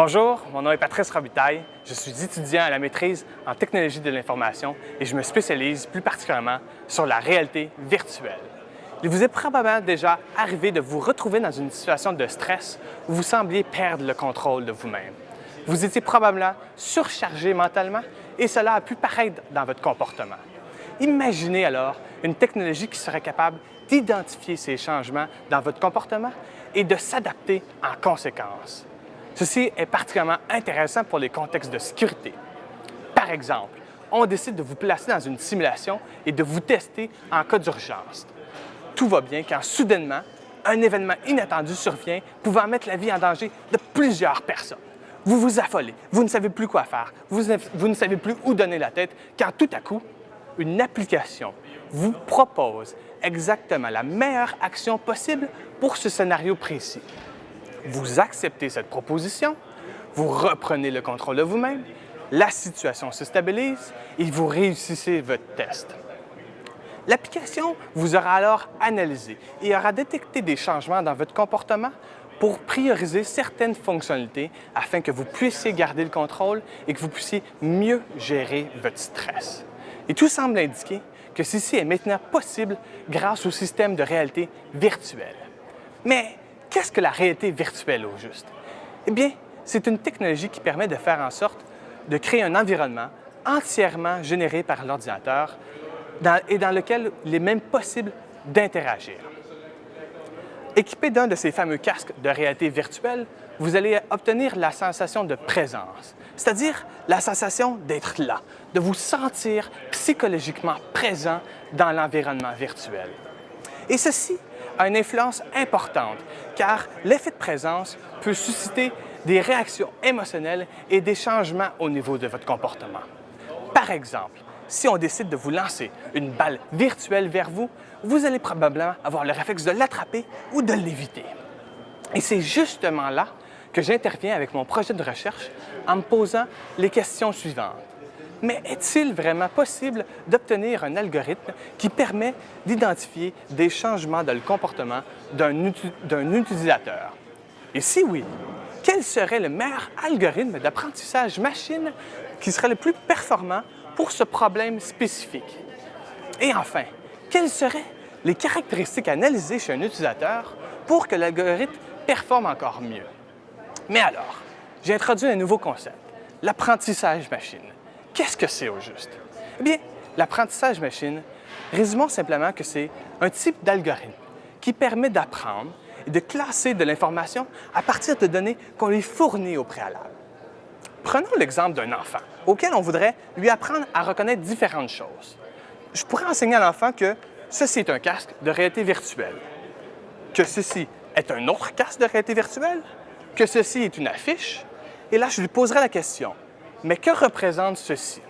Bonjour, mon nom est Patrice Robitaille. Je suis étudiant à la maîtrise en technologie de l'information et je me spécialise plus particulièrement sur la réalité virtuelle. Il vous est probablement déjà arrivé de vous retrouver dans une situation de stress où vous sembliez perdre le contrôle de vous-même. Vous étiez probablement surchargé mentalement et cela a pu paraître dans votre comportement. Imaginez alors une technologie qui serait capable d'identifier ces changements dans votre comportement et de s'adapter en conséquence. Ceci est particulièrement intéressant pour les contextes de sécurité. Par exemple, on décide de vous placer dans une simulation et de vous tester en cas d'urgence. Tout va bien quand soudainement, un événement inattendu survient pouvant mettre la vie en danger de plusieurs personnes. Vous vous affolez, vous ne savez plus quoi faire, vous ne savez plus où donner la tête quand tout à coup, une application vous propose exactement la meilleure action possible pour ce scénario précis. Vous acceptez cette proposition, vous reprenez le contrôle de vous-même, la situation se stabilise et vous réussissez votre test. L'application vous aura alors analysé et aura détecté des changements dans votre comportement pour prioriser certaines fonctionnalités afin que vous puissiez garder le contrôle et que vous puissiez mieux gérer votre stress. Et tout semble indiquer que ceci est maintenant possible grâce au système de réalité virtuelle. Mais qu'est-ce que la réalité virtuelle au juste? Eh bien, c'est une technologie qui permet de faire en sorte de créer un environnement entièrement généré par l'ordinateur et dans lequel il est même possible d'interagir. Équipé d'un de ces fameux casques de réalité virtuelle, vous allez obtenir la sensation de présence, c'est-à-dire la sensation d'être là, de vous sentir psychologiquement présent dans l'environnement virtuel. Et ceci a une influence importante, car l'effet de présence peut susciter des réactions émotionnelles et des changements au niveau de votre comportement. Par exemple, si on décide de vous lancer une balle virtuelle vers vous, vous allez probablement avoir le réflexe de l'attraper ou de l'éviter. Et c'est justement là que j'interviens avec mon projet de recherche en me posant les questions suivantes. Mais est-il vraiment possible d'obtenir un algorithme qui permet d'identifier des changements dans le comportement d'un utilisateur? Et si oui, quel serait le meilleur algorithme d'apprentissage machine qui serait le plus performant pour ce problème spécifique? Et enfin, quelles seraient les caractéristiques analysées chez un utilisateur pour que l'algorithme performe encore mieux? Mais alors, j'ai introduit un nouveau concept, l'apprentissage machine. Qu'est-ce que c'est au juste? Eh bien, l'apprentissage machine, résumons simplement que c'est un type d'algorithme qui permet d'apprendre et de classer de l'information à partir de données qu'on lui fournit au préalable. Prenons l'exemple d'un enfant auquel on voudrait lui apprendre à reconnaître différentes choses. Je pourrais enseigner à l'enfant que ceci est un casque de réalité virtuelle, que ceci est un autre casque de réalité virtuelle, que ceci est une affiche, et là, je lui poserai la question. Mais que représente ceci?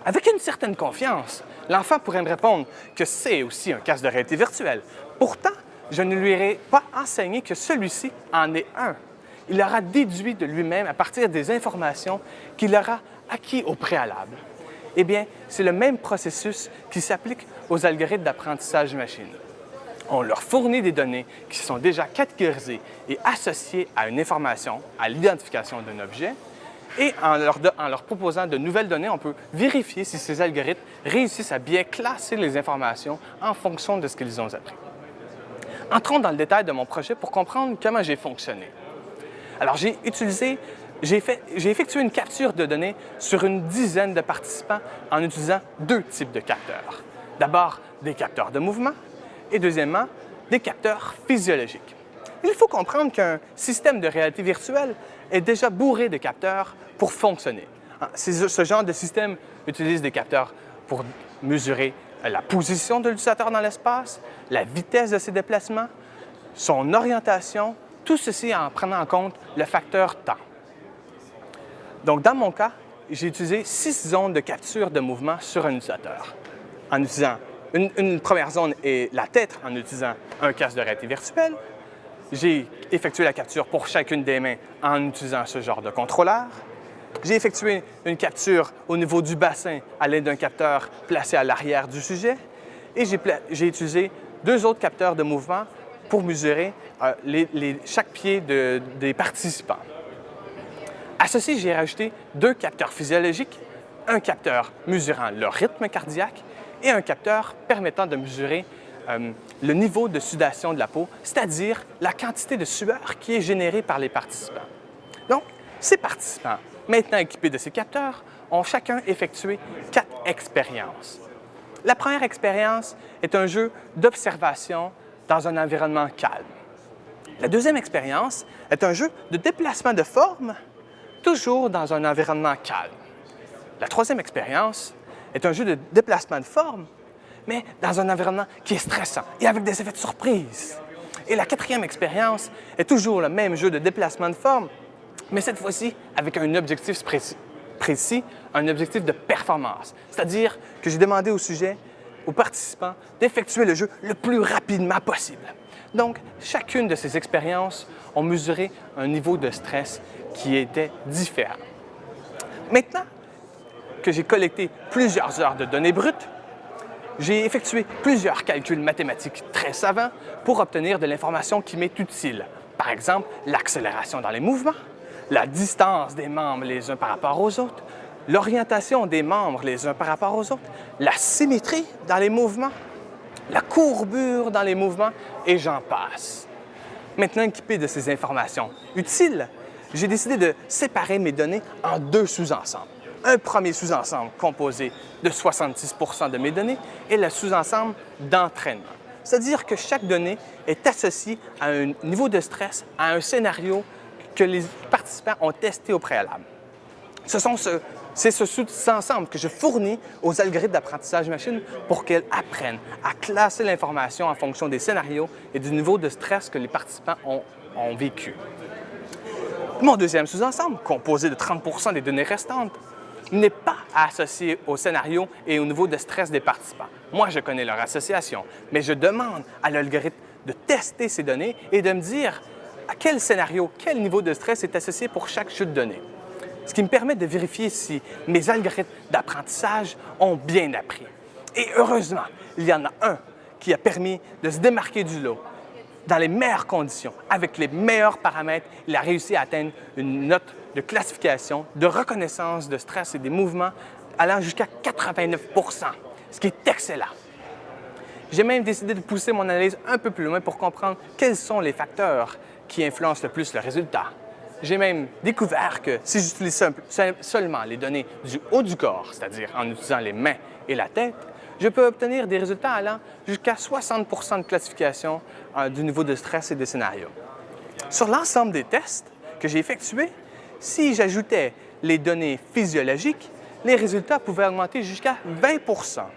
Avec une certaine confiance, l'enfant pourrait me répondre que c'est aussi un casque de réalité virtuelle. Pourtant, je ne lui ai pas enseigné que celui-ci en est un. Il aura déduit de lui-même à partir des informations qu'il aura acquis au préalable. Eh bien, c'est le même processus qui s'applique aux algorithmes d'apprentissage machine. On leur fournit des données qui sont déjà catégorisées et associées à une information, à l'identification d'un objet, et en leur proposant de nouvelles données, on peut vérifier si ces algorithmes réussissent à bien classer les informations en fonction de ce qu'ils ont appris. Entrons dans le détail de mon projet pour comprendre comment j'ai fonctionné. Alors, j'ai effectué une capture de données sur une dizaine de participants en utilisant deux types de capteurs. D'abord, des capteurs de mouvement et deuxièmement, des capteurs physiologiques. Il faut comprendre qu'un système de réalité virtuelle est déjà bourré de capteurs pour fonctionner. Ce genre de système utilise des capteurs pour mesurer la position de l'utilisateur dans l'espace, la vitesse de ses déplacements, son orientation, tout ceci en prenant en compte le facteur temps. Donc, dans mon cas, j'ai utilisé 6 zones de capture de mouvement sur un utilisateur. En utilisant une première zone est la tête en utilisant un casque de réalité virtuelle. J'ai effectué la capture pour chacune des mains en utilisant ce genre de contrôleur. J'ai effectué une capture au niveau du bassin à l'aide d'un capteur placé à l'arrière du sujet. Et j'ai utilisé 2 autres capteurs de mouvement pour mesurer chaque pied des participants. Associé, j'ai rajouté 2 capteurs physiologiques, un capteur mesurant le rythme cardiaque et un capteur permettant de mesurer le niveau de sudation de la peau, c'est-à-dire la quantité de sueur qui est générée par les participants. Donc, ces participants, maintenant équipés de ces capteurs, ont chacun effectué 4 expériences. La première expérience est un jeu d'observation dans un environnement calme. La deuxième expérience est un jeu de déplacement de forme, toujours dans un environnement calme. La troisième expérience est un jeu de déplacement de forme, mais dans un environnement qui est stressant et avec des effets de surprise. Et la quatrième expérience est toujours le même jeu de déplacement de forme, mais cette fois-ci avec un objectif précis, un objectif de performance. C'est-à-dire que j'ai demandé aux participants d'effectuer le jeu le plus rapidement possible. Donc, chacune de ces expériences ont mesuré un niveau de stress qui était différent. Maintenant que j'ai collecté plusieurs heures de données brutes, j'ai effectué plusieurs calculs mathématiques très savants pour obtenir de l'information qui m'est utile. Par exemple, l'accélération dans les mouvements, la distance des membres les uns par rapport aux autres, l'orientation des membres les uns par rapport aux autres, la symétrie dans les mouvements, la courbure dans les mouvements, et j'en passe. Maintenant équipé de ces informations utiles, j'ai décidé de séparer mes données en 2 sous-ensembles. Un premier sous-ensemble composé de 66 % de mes données et le sous-ensemble d'entraînement. C'est-à-dire que chaque donnée est associée à un niveau de stress, à un scénario que les participants ont testé au préalable. C'est ce sous-ensemble que je fournis aux algorithmes d'apprentissage machine pour qu'elles apprennent à classer l'information en fonction des scénarios et du niveau de stress que les participants ont vécu. Mon deuxième sous-ensemble, composé de 30 % des données restantes, n'est pas associé au scénario et au niveau de stress des participants. Moi, je connais leur association, mais je demande à l'algorithme de tester ces données et de me dire à quel scénario, quel niveau de stress est associé pour chaque chute de données. Ce qui me permet de vérifier si mes algorithmes d'apprentissage ont bien appris. Et heureusement, il y en a un qui a permis de se démarquer du lot. Dans les meilleures conditions, avec les meilleurs paramètres, il a réussi à atteindre une note de classification, de reconnaissance de stress et des mouvements allant jusqu'à 89 %, ce qui est excellent. J'ai même décidé de pousser mon analyse un peu plus loin pour comprendre quels sont les facteurs qui influencent le plus le résultat. J'ai même découvert que si j'utilise seulement les données du haut du corps, c'est-à-dire en utilisant les mains et la tête, je peux obtenir des résultats allant jusqu'à 60 % de classification du niveau de stress et des scénarios. Sur l'ensemble des tests que j'ai effectués, si j'ajoutais les données physiologiques, les résultats pouvaient augmenter jusqu'à 20 %.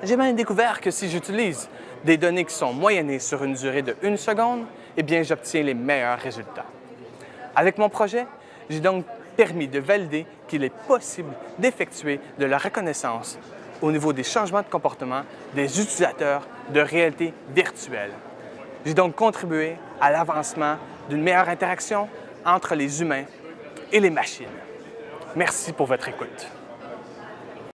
J'ai même découvert que si j'utilise des données qui sont moyennées sur une durée de 1 seconde, eh bien, j'obtiens les meilleurs résultats. Avec mon projet, j'ai donc permis de valider qu'il est possible d'effectuer de la reconnaissance au niveau des changements de comportement des utilisateurs de réalité virtuelle. J'ai donc contribué à l'avancement d'une meilleure interaction entre les humains et les machines. Merci pour votre écoute.